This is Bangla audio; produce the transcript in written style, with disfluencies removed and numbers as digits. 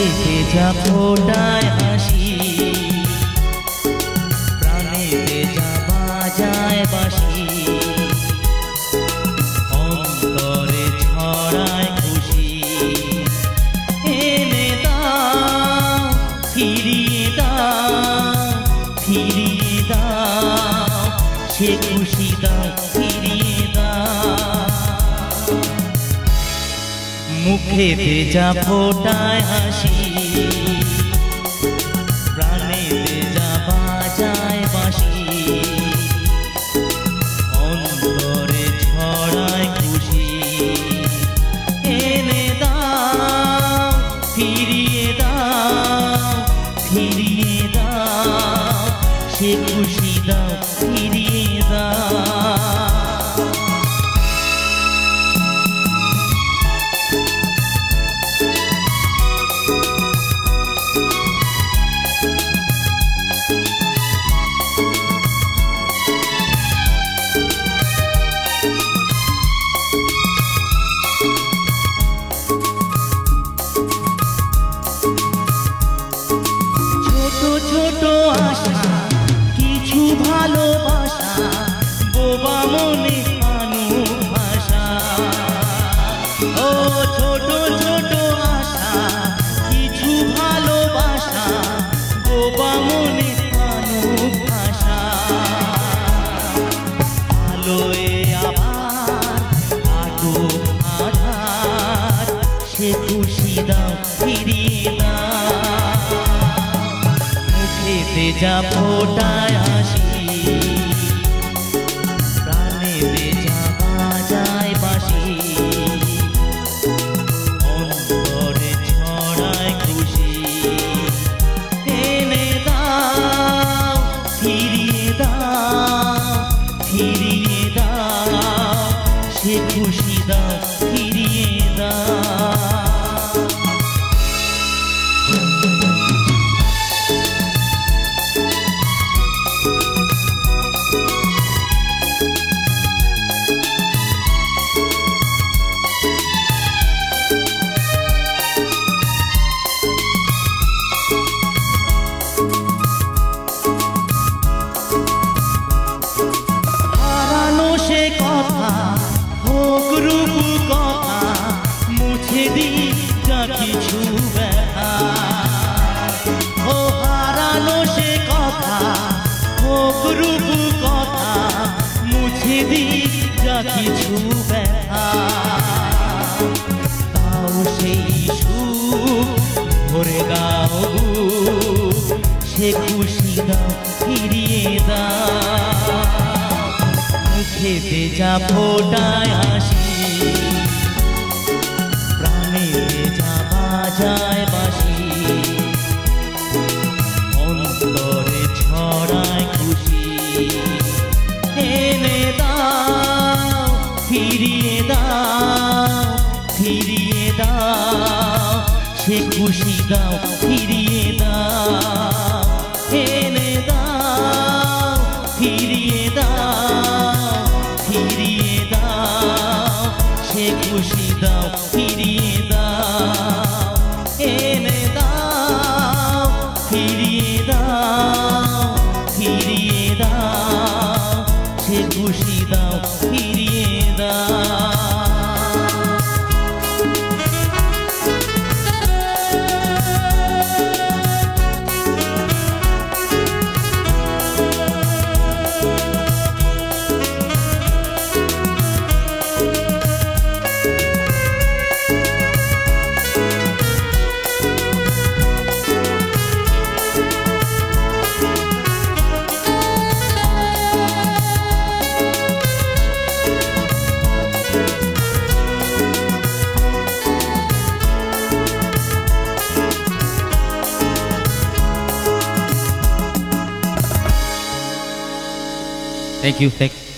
ভেজা ফোটায় হাসি, প্রাণে ভেজা বাজায় বাঁশি, অন্তরে ছড়ায় খুশি। এনে দাও, ফিরিয়ে দাও, ফিরিয়ে দাও, সে খুশি দাও, ফিরিয়ে দাও। মুখে ভেজা ফোটায় হাসি, প্রাণে ভেজা বাজায় বাঁশি, অন্তরে ছড়ায় খুশি। এনে দাও, ফিরিয়ে দাও, ফিরিয়ে দাও, সে খুশি দাও, ফিরিয়ে দাও। ছোট আশা, কিছু ভালোবাসা, বোবা মনে মানুষ ভাষা। ও ছোট ছোট আশা, কিছু ভালোবাসা, বোবা মনে মানুষ ভাষা। আলোয় আবার আটো আধার, সে খুশি দাও, ফিরিয়ে দাও। ভেজা ফোটায় হাসি, প্রাণে ভেজা বাজায় বাঁশি, অন্তরে ছড়ায় খুশি। এনে দাও, ফিরিয়ে দাও, ফিরিয়ে দাও, সে খুশি দাও, ফিরিয়ে দাও। কথা হোক রূপ কথা, মুছে দিই যা কিছু ব্যথা। ও হারানো সে কথা হোক রূপ কথা, মুছে দিই যা কিছু ব্যথা। তাও সেই সুখ ভরে দাও, সে খুশি দাও, ফিরিয়ে দাও। মুখে ভেজা ফোটায় হাসি, প্রাণে ভেজা বাজায় বাঁশি, অন্তরে ছড়ায় খুশি। এনে দাও, ফিরিয়ে দাও, ফিরিয়ে দাও, সে খুশি দাও, ফিরিয়ে দাও। এনে দাও, ফিরিয়ে দাও, ফিরিয়ে দাও, সে খুশি দাও, ফিরিয়ে দাও। এনে দাও, ফিরিয়ে দাও, ফিরিয়ে দাও, সে খুশি দাও, ফিরিয়ে দাও। Thank you.